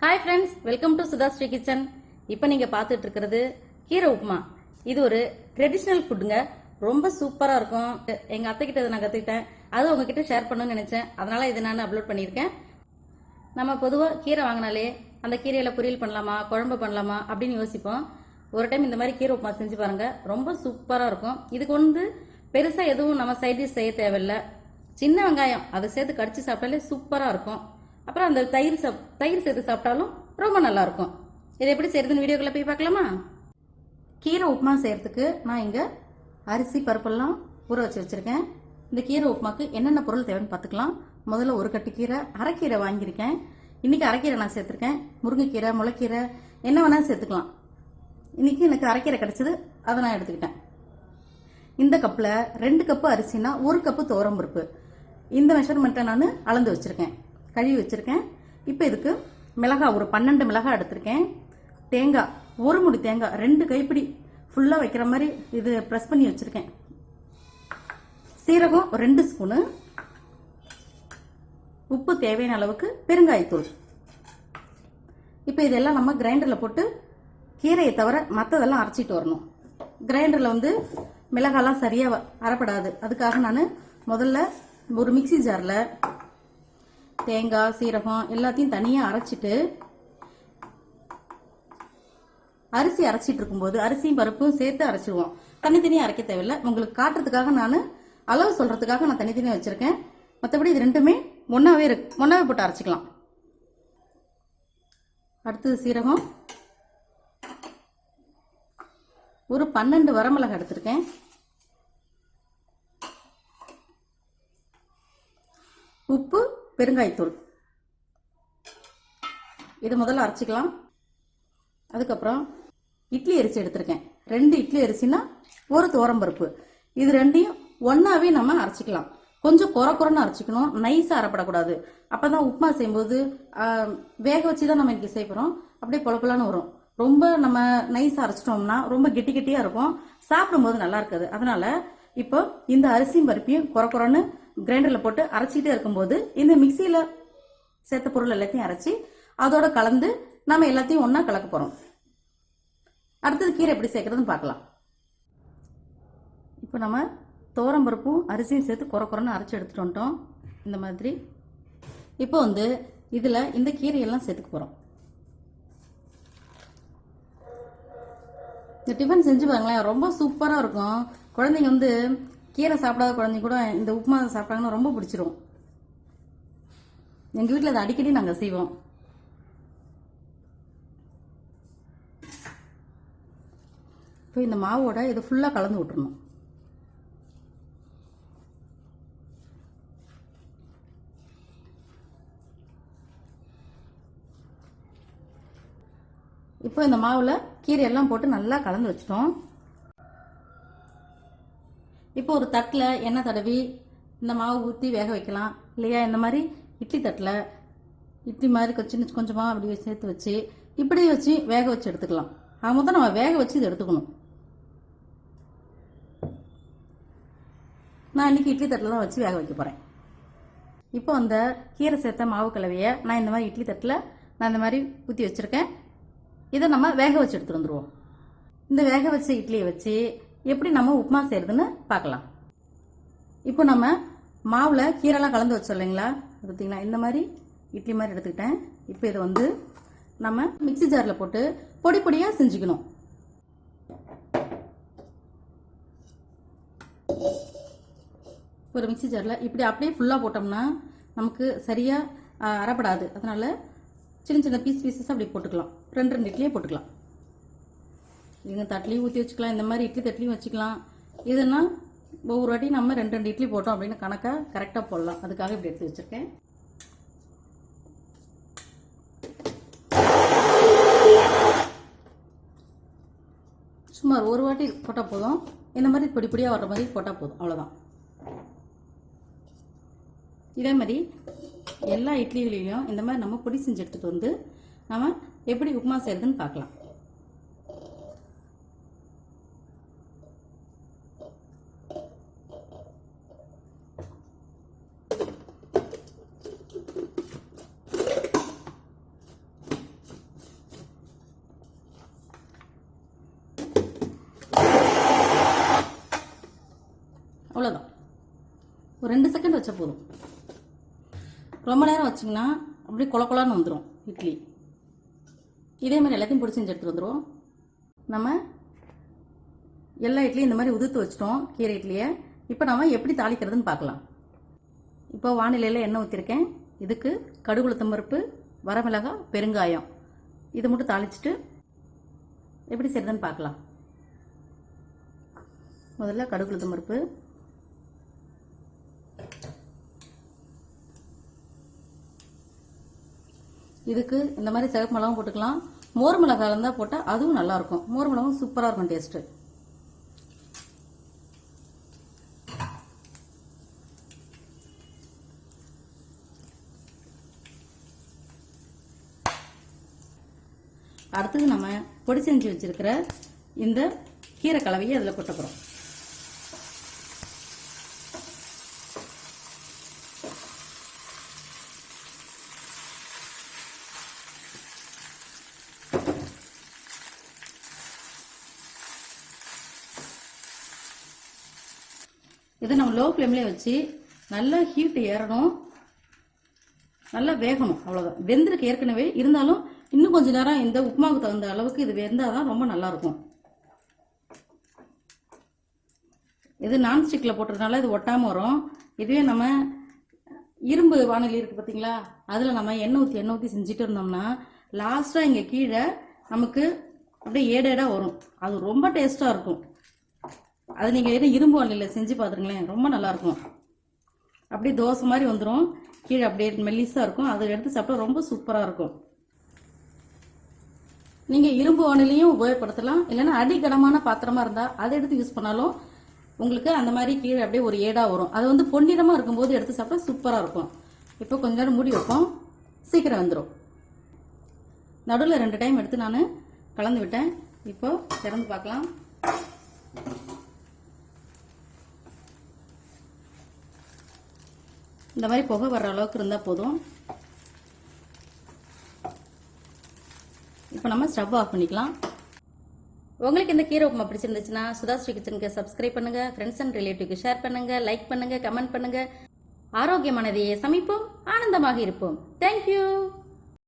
Hi friends, welcome to Sudhasri kitchen. இப்போ நீங்கள் பார்த்துட்டு இருக்கிறது கீரை உப்புமா. இது ஒரு ட்ரெடிஷ்னல் ஃபுட்டுங்க. ரொம்ப சூப்பராக இருக்கும். எங்கள் அத்தைக்கிட்ட இதை நான் கற்றுக்கிட்டேன். அது உங்ககிட்ட ஷேர் பண்ணணும்னு நினச்சேன். அதனால் இதை நான் அப்லோட் பண்ணியிருக்கேன். நம்ம பொதுவாக கீரை வாங்கினாலே அந்த கீரையில் பொரியல் பண்ணலாமா, குழம்பு பண்ணலாமா அப்படின்னு யோசிப்போம். ஒரு டைம் இந்த மாதிரி கீரை உப்புமா செஞ்சு பாருங்கள். ரொம்ப சூப்பராக இருக்கும். இதுக்கு பெருசாக எதுவும் நம்ம சைட் டிஷ் செய்ய தேவையில்லை. சின்ன வெங்காயம் அதை சேர்த்து கடிச்சு சாப்பிட்டாலே சூப்பராக இருக்கும். அப்புறம் அந்த தயிர் சேர்த்து சாப்பிட்டாலும் ரொம்ப நல்லா இருக்கும். இதை எப்படி செய்யறதுன்னு வீடியோக்குள்ள போய் பார்க்கலாமா? கீரை உப்புமா செய்யறதுக்கு நான் இங்க அரிசி பருப்பெல்லாம் ஊற வச்சிருக்கேன். இந்த கீரை உப்புமாக்கு என்னென்ன பொருள் தேவைன்னு பார்த்துக்கலாம். முதல்ல ஒரு கட்டு கீரை, அரைக்கீரை வாங்கியிருக்கேன். இன்னைக்கு அரைக்கீரை நான் சேர்த்திருக்கேன். முருங்கைக்கீரை, முளைக்கீரை என்ன வேணாலும் சேர்த்துக்கலாம். இன்னைக்கு எனக்கு அரைக்கீரை கிடைச்சது, அதை நான் எடுத்துக்கிட்டேன். இந்த கப்பில் 2 கப்பு அரிசினா 1 கப்பு துவரம் பருப்பு. இந்த மெஷர்மெண்ட்டை நான் அளந்து வச்சிருக்கேன், கழுவி வச்சிருக்கேன். இப்போ இதுக்கு மிளகாய் ஒரு 12 மிளகாய் எடுத்திருக்கேன். தேங்காய் 1 முடி தேங்காய் 2 கைப்பிடி ஃபுல்லாக வைக்கிற மாதிரி இது ப்ரெஸ் பண்ணி வச்சிருக்கேன். சீரகம் 2 ஸ்பூனு, உப்பு தேவையான அளவுக்கு, பெருங்காயத்தூள். இப்போ இதெல்லாம் நம்ம கிரைண்டரில் போட்டு கீரையை தவிர மற்றதெல்லாம் அரைச்சிட்டு வரணும். கிரைண்டரில் மிளகாலாம் சரியாக அரைப்படாது. அதுக்காக நான் முதல்ல ஒரு மிக்சி ஜாரில் தேங்காய், சீரகம் எல்லாத்தையும் தனியாக அரைச்சிட்டு, அரிசி அரைச்சிட்டு இருக்கும்போது அரிசியும் பருப்பும் சேர்த்து அரைச்சிடுவோம். தனித்தனியாக அரைக்க தேவையில்லை. உங்களுக்கு காட்டுறதுக்காக நான் அளவு சொல்றதுக்காக நான் தனித்தனியாக வச்சிருக்கேன். மற்றபடி இது ரெண்டுமே ஒன்னாவே போட்டு அரைச்சிக்கலாம். அடுத்தது சீரகம் ஒரு 12 வரமிளகாய் எடுத்திருக்கேன். உப்பு, பெருங்காயத்தூள். இது முதல்ல அரைச்சிக்கலாம். அதுக்கப்புறம் இட்லி அரிசி எடுத்திருக்கேன். 2 இட்லி அரிசினா 1 துவரம்பருப்பு. இது ரெண்டையும் ஒன்னாவே நம்ம அரைச்சிக்கலாம். கொஞ்சம் குறன்னு அரைச்சிக்கணும், நைஸா அரைப்படக்கூடாது. அப்பதான் உப்புமா செய்யும்போது வேக வச்சுதான் நம்ம இன்னைக்கு செய்யறோம், அப்படியே பொலப்பொலன்னு வரும். ரொம்ப நம்ம நைஸா அரைச்சிட்டோம்னா ரொம்ப கெட்டி கெட்டியா இருக்கும், சாப்பிடும்போது நல்லா இருக்காது. அதனால இப்போ இந்த அரிசியும் பருப்பையும் குறன்னு கிரைண்டர்ல போட்டு அரைச்சிட்டே இருக்கும்போது இந்த மிக்சியில சேர்த்த பொருள் எல்லாத்தையும் அரைச்சி அதோட கலந்து நம்ம எல்லாத்தையும் ஒன்னா கலக்க போறோம். அடுத்தது கீரை எப்படி சேர்க்கறதுன்னு பார்க்கலாம். இப்போ நம்ம துவரம் பருப்பும் அரிசியும் சேர்த்து குறன்னு அரைச்சி எடுத்துட்டு வந்துட்டோம். இந்த மாதிரி இப்போ இதுல இந்த கீரையெல்லாம் சேர்த்துக்க போறோம். இந்த டிஃபன் செஞ்சு பாருங்களேன், ரொம்ப சூப்பரா இருக்கும். குழந்தைங்க கீரை சாப்பிடாத குழந்தைங்க கூட இந்த உப்புமா சாப்பிட்டாங்கன்னா ரொம்ப பிடிச்சிரும். எங்க வீட்டில் அதை அடிக்கடி நாங்கள் செய்வோம். இப்போ இந்த மாவோட இது ஃபுல்லா கலந்து விட்டுறணும். இப்போ இந்த மாவுல கீரையெல்லாம் போட்டு நல்லா கலந்து வச்சிட்டோம். இப்போ ஒரு தட்டில் எண்ணெய் தடவி இந்த மாவு ஊற்றி வேக வைக்கலாம். இல்லையா இந்த மாதிரி இட்லி தட்டில் இட்லி மாதிரி சின்ன கொஞ்சமாக அப்படி சேர்த்து வச்சு இப்படி வச்சு வேக வச்சு எடுத்துக்கலாம். அது மொத்தம் நம்ம வேக வச்சு இதை எடுத்துக்கணும். நான் இன்னைக்கு இட்லி தட்டில் தான் வச்சு வேக வைக்க போகிறேன். இப்போ அந்த கீரை சேர்த்த மாவு கலவையை நான் இந்த மாதிரி இட்லி தட்டில் நான் இந்த மாதிரி ஊற்றி வச்சுருக்கேன். இதை நம்ம வேக வச்சு எடுத்துட்டு வந்துடுவோம். இந்த வேக வச்ச இட்லியை வச்சு எப்படி நம்ம உப்புமா செய்யறதுன்னு பார்க்கலாம். இப்போ நம்ம மாவுல கீரைலாம் கலந்து வச்சோம் இல்லைங்களா, பார்த்தீங்களா? இந்த மாதிரி இட்லி மாதிரி எடுத்துக்கிட்டேன். இப்போ இதை நம்ம மிக்சி ஜாரில் போட்டு பொடி பொடியாக செஞ்சுக்கணும். ஒரு மிக்சி ஜாரில் இப்படி அப்படியே ஃபுல்லாக போட்டோம்னா நமக்கு சரியாக அரைப்படாது. அதனால சின்ன சின்ன பீசஸ் அப்படி போட்டுக்கலாம். 2 இட்லியே போட்டுக்கலாம். இங்கே தட்லையும் ஊற்றி வச்சுக்கலாம், இந்த மாதிரி இட்லி தட்லையும் வச்சுக்கலாம். இதுனா ஒவ்வொரு வாட்டி நம்ம 2 இட்லி போட்டோம் அப்படின்னு கணக்காக கரெக்டாக போடலாம். அதுக்காக இப்படி எடுத்து வச்சுருக்கேன். சுமார் ஒரு வாட்டி போட்டால் போதும். இந்த மாதிரி பொடி பொடியாக வர்ற மாதிரி போட்டால் போதும், அவ்வளோதான். இதே மாதிரி எல்லா இட்லிகளையும் இந்த மாதிரி நம்ம பொடி செஞ்சு எடுத்துகிட்டு நம்ம எப்படி உப்புமா செய்யறதுன்னு பார்க்கலாம். அவ்வளோதான். ஒரு 2 செகண்ட் வச்சா போதும். ரொம்ப நேரம் வச்சிங்கன்னா அப்படியே கொல கொலான்னு வந்துடும் இட்லி. இதே மாதிரி எல்லாத்தையும் பிடிச்சி செஞ்சு எடுத்துகிட்டு வந்துடுவோம். நம்ம எல்லா இட்லியும் இந்த மாதிரி உதிர்த்து வச்சிட்டோம் கீரை இட்லியை. இப்போ நம்ம எப்படி தாளிக்கிறதுன்னு பார்க்கலாம். இப்போ வானிலையில் எண்ணெய் ஊற்றிருக்கேன். இதுக்கு கடுகு உளுத்தம் பருப்பு, வரமிளகாய், பெருங்காயம் இதை மட்டும் தாளிச்சிட்டு எப்படி செய்யறதுன்னு பார்க்கலாம். முதல்ல கடுகு உளுத்தம் பருப்பு, இதுக்கு இந்த மாதிரி சிவப்பு மிளகாவும் போட்டுக்கலாம். மோர் மிளகாய் இருந்தால் போட்டால் அதுவும் நல்லா இருக்கும். மோர் மிளகாவும் சூப்பராக இருக்கும் டேஸ்ட்டு. அடுத்தது நம்ம பொடி செஞ்சு வச்சிருக்கிற இந்த கீரை கலவையை அதில் கொட்ட போகிறோம். இதை நம்ம லோ ஃப்ளேம்லேயே வச்சு நல்லா ஹீட் ஏறணும், நல்லா வேகணும். அவ்வளோதான். வெந்திருக்கு ஏற்கனவே, இருந்தாலும் இன்னும் கொஞ்ச நேரம் இந்த உப்புமாவுக்கு தகுந்த அளவுக்கு இது வெந்தால் தான் ரொம்ப நல்லாயிருக்கும். இது நான்ஸ்டிக்கில் போட்டதுனால இது ஒட்டாமல் வரும். இதுவே நம்ம இரும்பு வானொலி இருக்குது பார்த்தீங்களா, அதில் நம்ம எண்ணெய் ஊற்றி செஞ்சுட்டு இருந்தோம்னா லாஸ்ட்டாக இங்கே கீழே நமக்கு அப்படியே ஏடேடாக வரும். அது ரொம்ப டேஸ்ட்டாக இருக்கும். அது நீங்கள் இரும்பு வானொலியில் செஞ்சு பார்த்துருங்களேன், ரொம்ப நல்லாயிருக்கும். அப்படியே தோசை மாதிரி வந்துடும். கீழே அப்படியே மெல்லிஸாக இருக்கும். அதை எடுத்து சாப்பிட்டா ரொம்ப சூப்பராக இருக்கும். நீங்கள் இரும்பு வானிலையும் உபயோகப்படுத்தலாம். இல்லைன்னா அடிக்கடமான பாத்திரமா இருந்தால் அதை எடுத்து யூஸ் பண்ணாலும் உங்களுக்கு அந்த மாதிரி கீழே அப்படியே ஒரு ஏடாக வரும். அது வந்து பொன்னிறமாக இருக்கும்போது எடுத்து சாப்பிட்டா சூப்பராக இருக்கும். இப்போ கொஞ்ச நேரம் மூடி வைப்போம், சீக்கிரம் வந்துடும். நடுவில் 2 டைம் எடுத்து நான் கலந்து விட்டேன். இப்போ திறந்து பார்க்கலாம். இந்த மாதிரி புகை வர்ற அளவுக்கு இருந்தால் போதும். இப்போ நம்ம ஸ்டவ் ஆஃப் பண்ணிக்கலாம். உங்களுக்கு இந்த கீரை உப்புமா பிடிச்சிருந்துச்சுன்னா சுதாஸ்ரீ கிச்சனுக்கு சப்ஸ்கிரைப் பண்ணுங்க, ஃப்ரெண்ட்ஸ் அண்ட் ரிலேட்டிவ்க்கு ஷேர் பண்ணுங்க, லைக் பண்ணுங்க, கமெண்ட் பண்ணுங்க. ஆரோக்கியமானதையே சமைப்போம், ஆனந்தமாக இருப்போம். தேங்க்யூ.